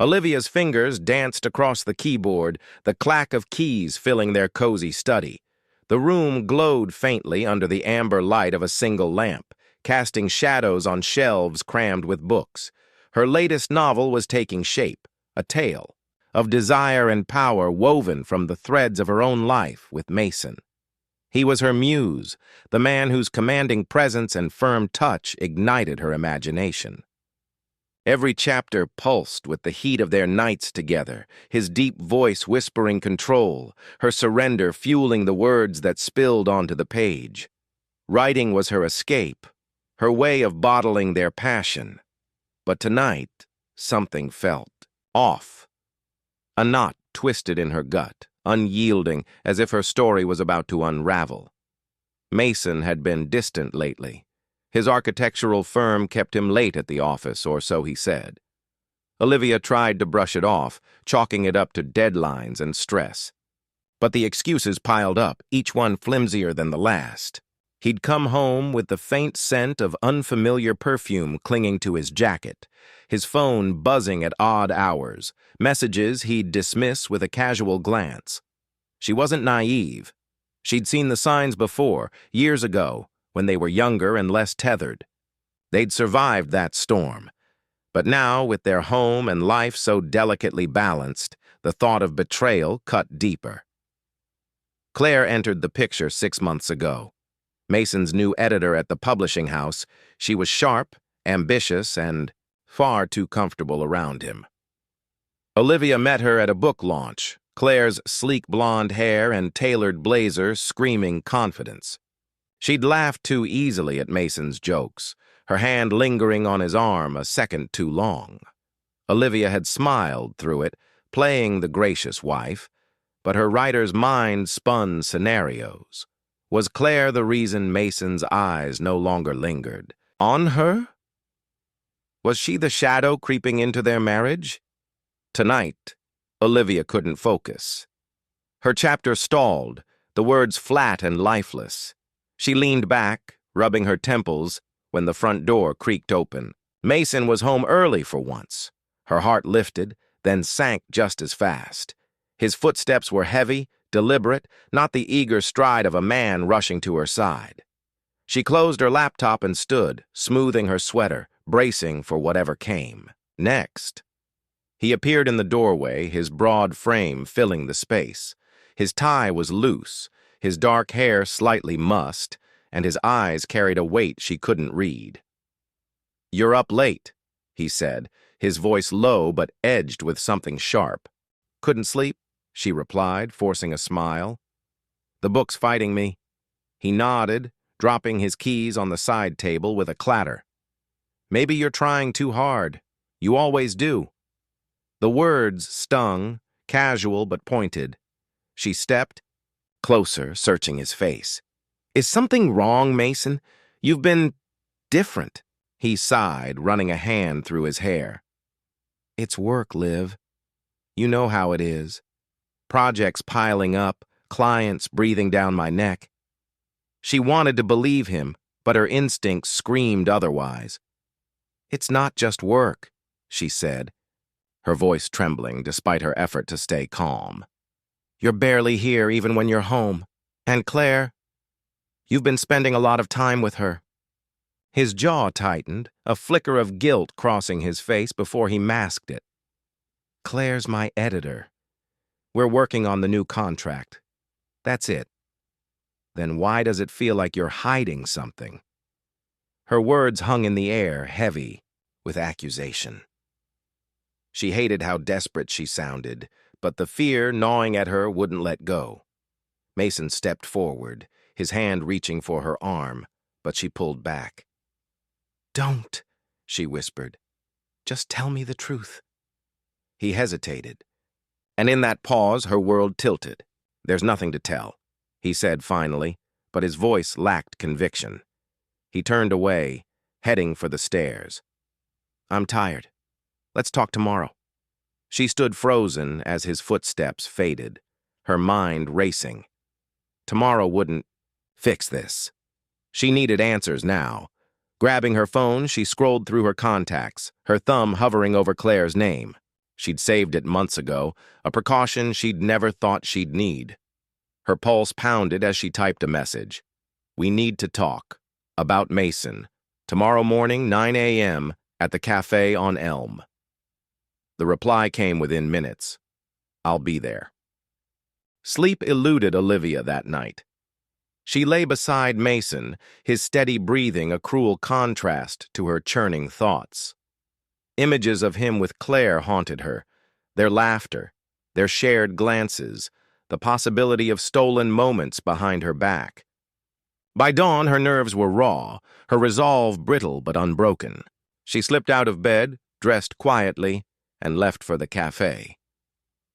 Olivia's fingers danced across the keyboard, the clack of keys filling their cozy study. The room glowed faintly under the amber light of a single lamp, casting shadows on shelves crammed with books. Her latest novel was taking shape, a tale of desire and power woven from the threads of her own life with Mason. He was her muse, the man whose commanding presence and firm touch ignited her imagination. Every chapter pulsed with the heat of their nights together, his deep voice whispering control, her surrender fueling the words that spilled onto the page. Writing was her escape, her way of bottling their passion. But tonight, something felt off. A knot twisted in her gut, unyielding, as if her story was about to unravel. Mason had been distant lately. His architectural firm kept him late at the office, or so he said. Olivia tried to brush it off, chalking it up to deadlines and stress. But the excuses piled up, each one flimsier than the last. He'd come home with the faint scent of unfamiliar perfume clinging to his jacket, his phone buzzing at odd hours, messages he'd dismiss with a casual glance. She wasn't naive. She'd seen the signs before, years ago, when they were younger and less tethered. They'd survived that storm. But now, with their home and life so delicately balanced, the thought of betrayal cut deeper. Claire entered the picture 6 months ago. Mason's new editor at the publishing house, she was sharp, ambitious, and far too comfortable around him. Olivia met her at a book launch, Claire's sleek blonde hair and tailored blazer screaming confidence. She'd laughed too easily at Mason's jokes, her hand lingering on his arm a second too long. Olivia had smiled through it, playing the gracious wife, but her writer's mind spun scenarios. Was Claire the reason Mason's eyes no longer lingered on her? Was she the shadow creeping into their marriage? Tonight, Olivia couldn't focus. Her chapter stalled, the words flat and lifeless. She leaned back, rubbing her temples, when the front door creaked open. Mason was home early for once. Her heart lifted, then sank just as fast. His footsteps were heavy, deliberate, not the eager stride of a man rushing to her side. She closed her laptop and stood, smoothing her sweater, bracing for whatever came next. He appeared in the doorway, his broad frame filling the space. His tie was loose, his dark hair slightly mussed, and his eyes carried a weight she couldn't read. "You're up late," he said, his voice low but edged with something sharp. "Couldn't sleep?" she replied, forcing a smile. "The book's fighting me." He nodded, dropping his keys on the side table with a clatter. "Maybe you're trying too hard. You always do." The words stung, casual but pointed. She stepped closer, searching his face. "Is something wrong, Mason? You've been different." He sighed, running a hand through his hair. "It's work, Liv. You know how it is. Projects piling up, clients breathing down my neck." She wanted to believe him, but her instincts screamed otherwise. "It's not just work," she said, her voice trembling despite her effort to stay calm. "You're barely here even when you're home. And Claire, you've been spending a lot of time with her." His jaw tightened, a flicker of guilt crossing his face before he masked it. "Claire's my editor. We're working on the new contract. That's it." "Then why does it feel like you're hiding something?" Her words hung in the air, heavy with accusation. She hated how desperate she sounded, but the fear gnawing at her wouldn't let go. Mason stepped forward, his hand reaching for her arm, but she pulled back. "Don't," she whispered. "Just tell me the truth." He hesitated, and in that pause her world tilted. "There's nothing to tell," he said finally, but his voice lacked conviction. He turned away, heading for the stairs. "I'm tired. Let's talk tomorrow." She stood frozen as his footsteps faded, her mind racing. Tomorrow wouldn't fix this. She needed answers now. Grabbing her phone, she scrolled through her contacts, her thumb hovering over Claire's name. She'd saved it months ago, a precaution she'd never thought she'd need. Her pulse pounded as she typed a message. "We need to talk. About Mason. Tomorrow morning, 9 a.m., at the cafe on Elm." The reply came within minutes. "I'll be there." Sleep eluded Olivia that night. She lay beside Mason, his steady breathing a cruel contrast to her churning thoughts. Images of him with Claire haunted her, their laughter, their shared glances, the possibility of stolen moments behind her back. By dawn, her nerves were raw, her resolve brittle but unbroken. She slipped out of bed, dressed quietly, and left for the cafe.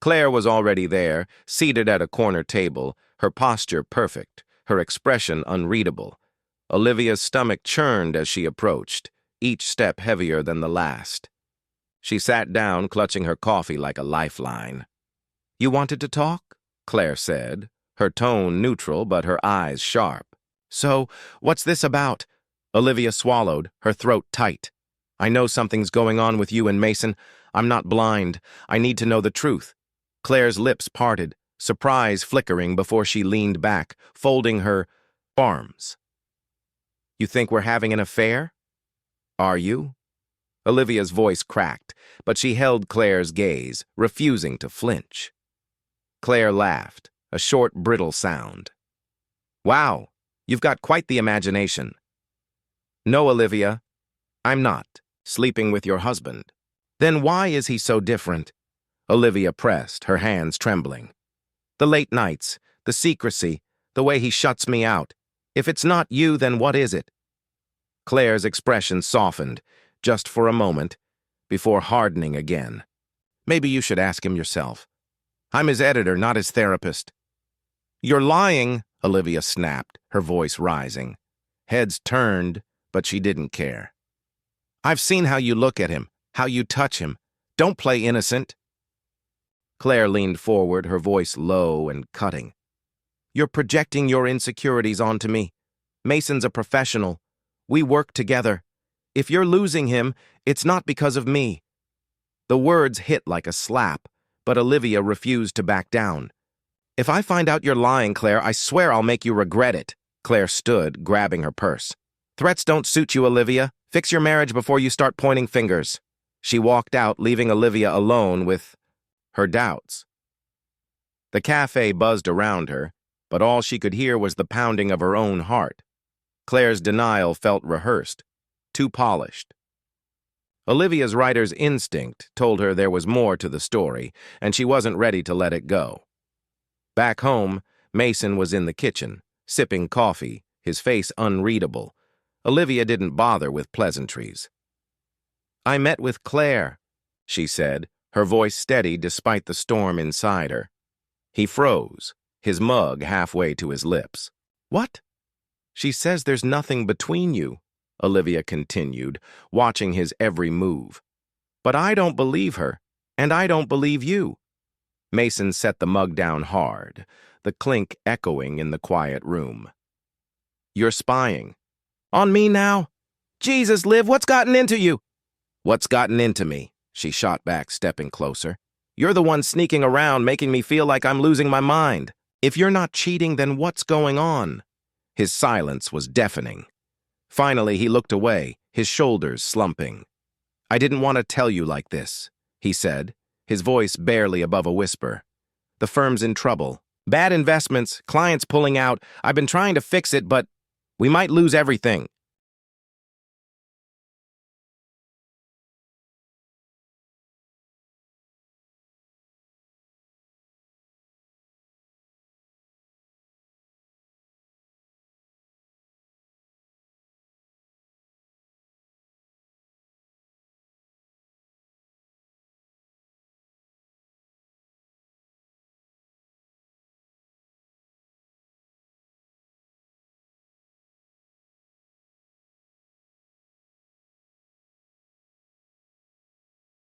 Claire was already there, seated at a corner table, her posture perfect, her expression unreadable. Olivia's stomach churned as she approached, each step heavier than the last. She sat down, clutching her coffee like a lifeline. "You wanted to talk?" Claire said, her tone neutral but her eyes sharp. "So, what's this about?" Olivia swallowed, her throat tight. "I know something's going on with you and Mason. I'm not blind. I need to know the truth." Claire's lips parted, surprise flickering before she leaned back, folding her arms. "You think we're having an affair?" "Are you?" Olivia's voice cracked, but she held Claire's gaze, refusing to flinch. Claire laughed, a short, brittle sound. "Wow, you've got quite the imagination." "No, Olivia, I'm not sleeping with your husband." "Then why is he so different?" Olivia pressed, her hands trembling. "The late nights, the secrecy, the way he shuts me out. If it's not you, then what is it?" Claire's expression softened, just for a moment, before hardening again. "Maybe you should ask him yourself. I'm his editor, not his therapist." "You're lying," Olivia snapped, her voice rising. Heads turned, but she didn't care. "I've seen how you look at him, how you touch him. Don't play innocent." Claire leaned forward, her voice low and cutting. "You're projecting your insecurities onto me. Mason's a professional. We work together. If you're losing him, it's not because of me." The words hit like a slap, but Olivia refused to back down. "If I find out you're lying, Claire, I swear I'll make you regret it." Claire stood, grabbing her purse. "Threats don't suit you, Olivia. Fix your marriage before you start pointing fingers." She walked out, leaving Olivia alone with her doubts. The cafe buzzed around her, but all she could hear was the pounding of her own heart. Claire's denial felt rehearsed, too polished. Olivia's writer's instinct told her there was more to the story, and she wasn't ready to let it go. Back home, Mason was in the kitchen, sipping coffee, his face unreadable. Olivia didn't bother with pleasantries. "I met with Claire," she said, her voice steady despite the storm inside her. He froze, his mug halfway to his lips. "What?" "She says there's nothing between you," Olivia continued, watching his every move. "But I don't believe her, and I don't believe you." Mason set the mug down hard, the clink echoing in the quiet room. "You're spying." "On me now? Jesus, Liv, what's gotten into you?" "What's gotten into me?" She shot back, stepping closer. "You're the one sneaking around, making me feel like I'm losing my mind. If you're not cheating, then what's going on?" His silence was deafening. Finally, he looked away, his shoulders slumping. "I didn't want to tell you like this," he said, his voice barely above a whisper. "The firm's in trouble. Bad investments, clients pulling out. I've been trying to fix it, but we might lose everything."